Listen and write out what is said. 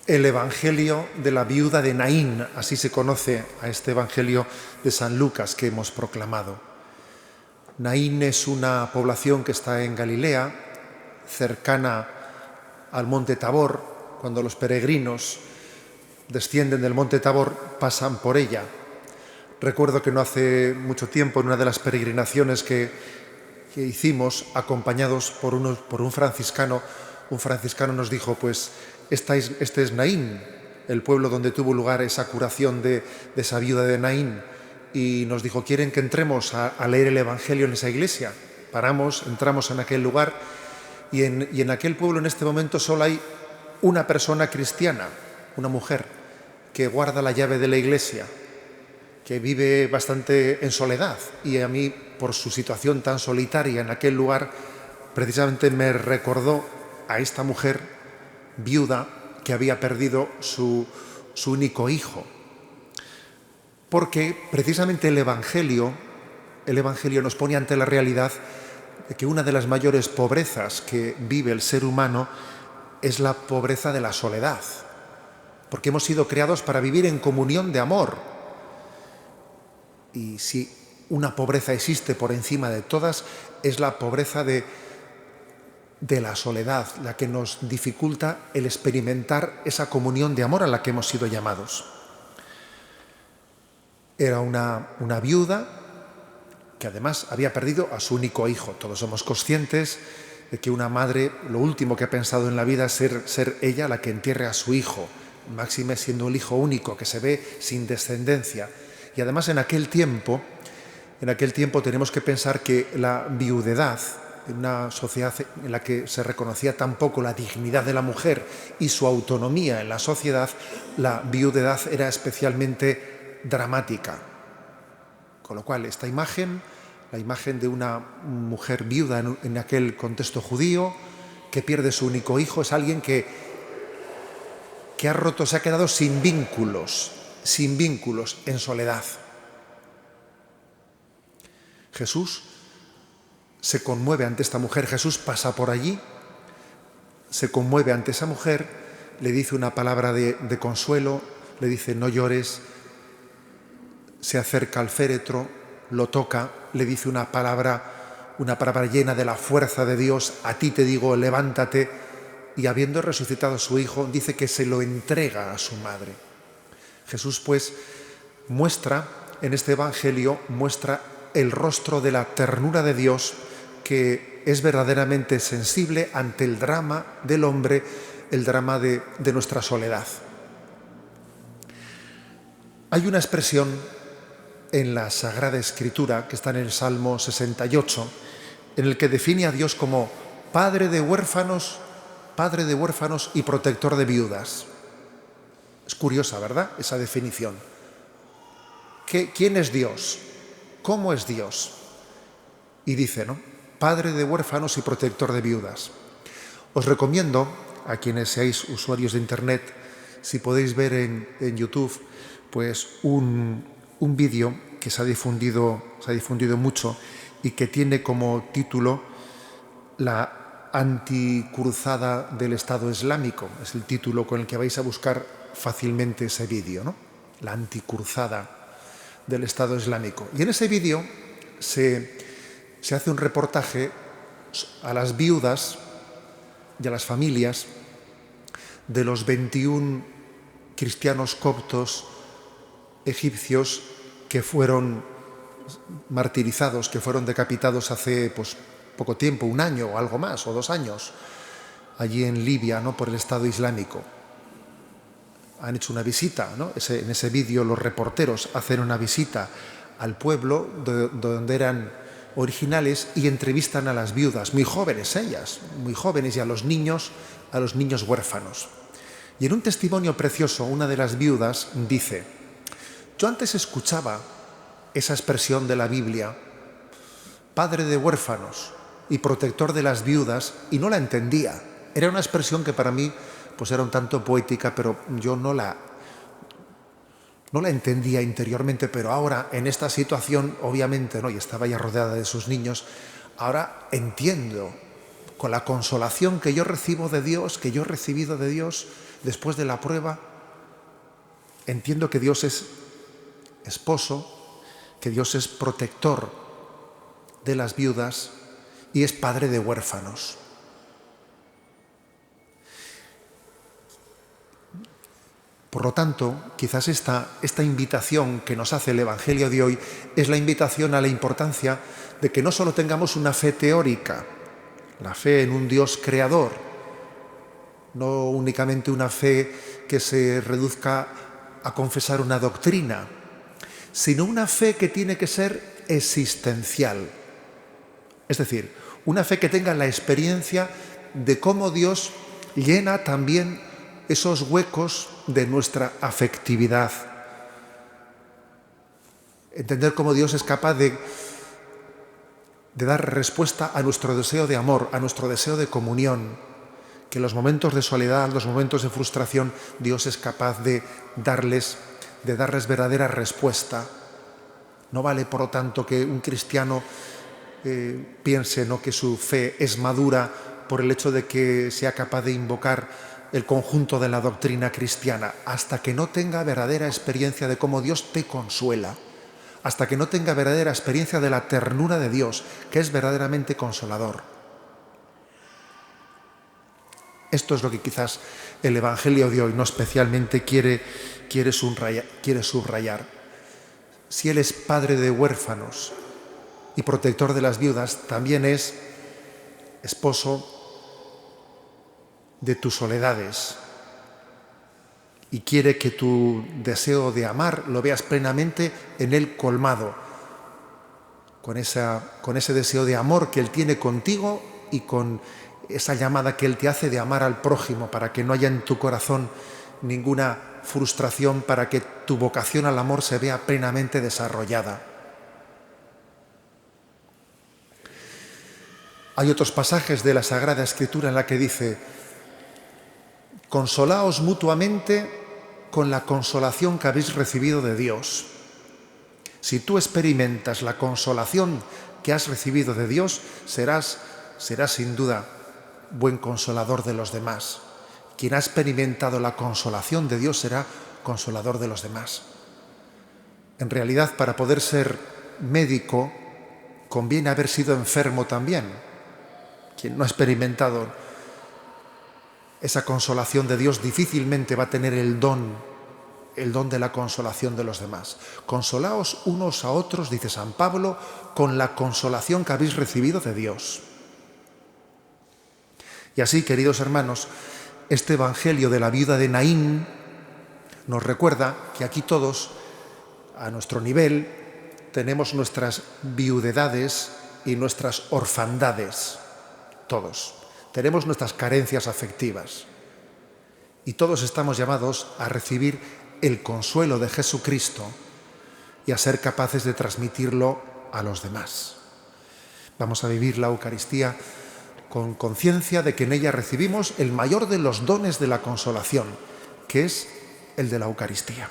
el Evangelio de la viuda de Naín, así se conoce a este Evangelio de San Lucas que hemos proclamado. Naín es una población que está en Galilea, cercana al monte Tabor. Cuando los peregrinos descienden del monte Tabor, pasan por ella. Recuerdo que no hace mucho tiempo, en una de las peregrinaciones que hicimos, acompañados por un franciscano nos dijo, pues este es Naín, el pueblo donde tuvo lugar esa curación de esa viuda de Naín, y nos dijo, ¿quieren que entremos a leer el Evangelio en esa iglesia? Entramos en aquel lugar, y en aquel pueblo en este momento solo hay una persona cristiana, una mujer, que guarda la llave de la iglesia, que vive bastante en soledad, y a mí, por su situación tan solitaria en aquel lugar, precisamente me recordó a esta mujer viuda que había perdido su único hijo. Porque precisamente el Evangelio nos pone ante la realidad de que una de las mayores pobrezas que vive el ser humano es la pobreza de la soledad. Porque hemos sido creados para vivir en comunión de amor. Y si una pobreza existe por encima de todas, es la pobreza de la soledad, la que nos dificulta el experimentar esa comunión de amor a la que hemos sido llamados. Era una viuda que además había perdido a su único hijo. Todos somos conscientes de que una madre, lo último que ha pensado en la vida es ser ella la que entierre a su hijo, máxime siendo un hijo único que se ve sin descendencia. Y además en aquel tiempo tenemos que pensar que la viudedad, en una sociedad en la que se reconocía tan poco la dignidad de la mujer y su autonomía en la sociedad, la viudedad era especialmente dramática. Con lo cual, esta imagen, la imagen de una mujer viuda en aquel contexto judío, que pierde su único hijo, es alguien que ha roto, se ha quedado sin vínculos, en soledad. Jesús se conmueve ante esta mujer. Jesús pasa por allí, se conmueve ante esa mujer, le dice una palabra de consuelo, le dice no llores, se acerca al féretro, lo toca, le dice una palabra llena de la fuerza de Dios, a ti te digo, levántate, y habiendo resucitado a su hijo, dice que se lo entrega a su madre. Jesús, pues, muestra en este Evangelio, el rostro de la ternura de Dios, que es verdaderamente sensible ante el drama del hombre, el drama de nuestra soledad. Hay una expresión en la Sagrada Escritura, que está en el Salmo 68, en el que define a Dios como Padre de huérfanos y protector de viudas. Es curiosa, ¿verdad?, esa definición. ¿Quién es Dios? ¿Cómo es Dios? Y dice, ¿no?, Padre de huérfanos y protector de viudas. Os recomiendo, a quienes seáis usuarios de Internet, si podéis ver en YouTube, pues un vídeo que se ha difundido mucho y que tiene como título La anticruzada del Estado Islámico. Es el título con el que vais a buscar fácilmente ese vídeo, ¿no? La anticruzada del Estado Islámico. Y en ese vídeo se hace un reportaje a las viudas y a las familias de los 21 cristianos coptos egipcios que fueron martirizados, que fueron decapitados hace poco tiempo, un año o algo más, o 2 años, allí en Libia, ¿no?, por el Estado Islámico. Han hecho una visita, ¿no? En ese vídeo los reporteros hacen una visita al pueblo donde eran originales y entrevistan a las viudas, muy jóvenes ellas, muy jóvenes, y a los niños huérfanos. Y en un testimonio precioso, una de las viudas dice: yo antes escuchaba esa expresión de la Biblia, Padre de huérfanos y protector de las viudas, y no la entendía. Era una expresión que para mí pues era un tanto poética, pero yo no la entendía interiormente. Pero ahora, en esta situación, obviamente, ¿no?, y estaba ya rodeada de sus niños, ahora entiendo con la consolación que yo recibo de Dios, que yo he recibido de Dios después de la prueba, entiendo que Dios es esposo, que Dios es protector de las viudas y es padre de huérfanos. Por lo tanto, quizás esta invitación que nos hace el Evangelio de hoy es la invitación a la importancia de que no solo tengamos una fe teórica, la fe en un Dios creador, no únicamente una fe que se reduzca a confesar una doctrina, sino una fe que tiene que ser existencial. Es decir, una fe que tenga la experiencia de cómo Dios llena también esos huecos de nuestra afectividad. Entender cómo Dios es capaz de dar respuesta a nuestro deseo de amor, a nuestro deseo de comunión, que en los momentos de soledad, los momentos de frustración, Dios es capaz de darles verdadera respuesta. No vale, por lo tanto, que un cristiano piense, ¿no?, que su fe es madura por el hecho de que sea capaz de invocar el conjunto de la doctrina cristiana, hasta que no tenga verdadera experiencia de cómo Dios te consuela, hasta que no tenga verdadera experiencia de la ternura de Dios, que es verdaderamente consolador. Esto es lo que quizás el Evangelio de hoy no especialmente quiere subrayar. Si Él es padre de huérfanos y protector de las viudas, también es esposo de tus soledades y quiere que tu deseo de amar lo veas plenamente en Él colmado, con ese deseo de amor que Él tiene contigo y con esa llamada que Él te hace de amar al prójimo, para que no haya en tu corazón ninguna frustración, para que tu vocación al amor se vea plenamente desarrollada. Hay otros pasajes de la Sagrada Escritura en la que dice: consolaos mutuamente con la consolación que habéis recibido de Dios. Si tú experimentas la consolación que has recibido de Dios, serás sin duda buen consolador de los demás. Quien ha experimentado la consolación de Dios será consolador de los demás. En realidad, para poder ser médico, conviene haber sido enfermo también. Quien no ha experimentado esa consolación de Dios difícilmente va a tener el don de la consolación de los demás. Consolaos unos a otros, dice San Pablo, con la consolación que habéis recibido de Dios. Y así, queridos hermanos, este Evangelio de la viuda de Naín nos recuerda que aquí todos, a nuestro nivel, tenemos nuestras viudedades y nuestras orfandades. Todos. Tenemos nuestras carencias afectivas. Y todos estamos llamados a recibir el consuelo de Jesucristo y a ser capaces de transmitirlo a los demás. Vamos a vivir la Eucaristía con conciencia de que en ella recibimos el mayor de los dones de la consolación, que es el de la Eucaristía.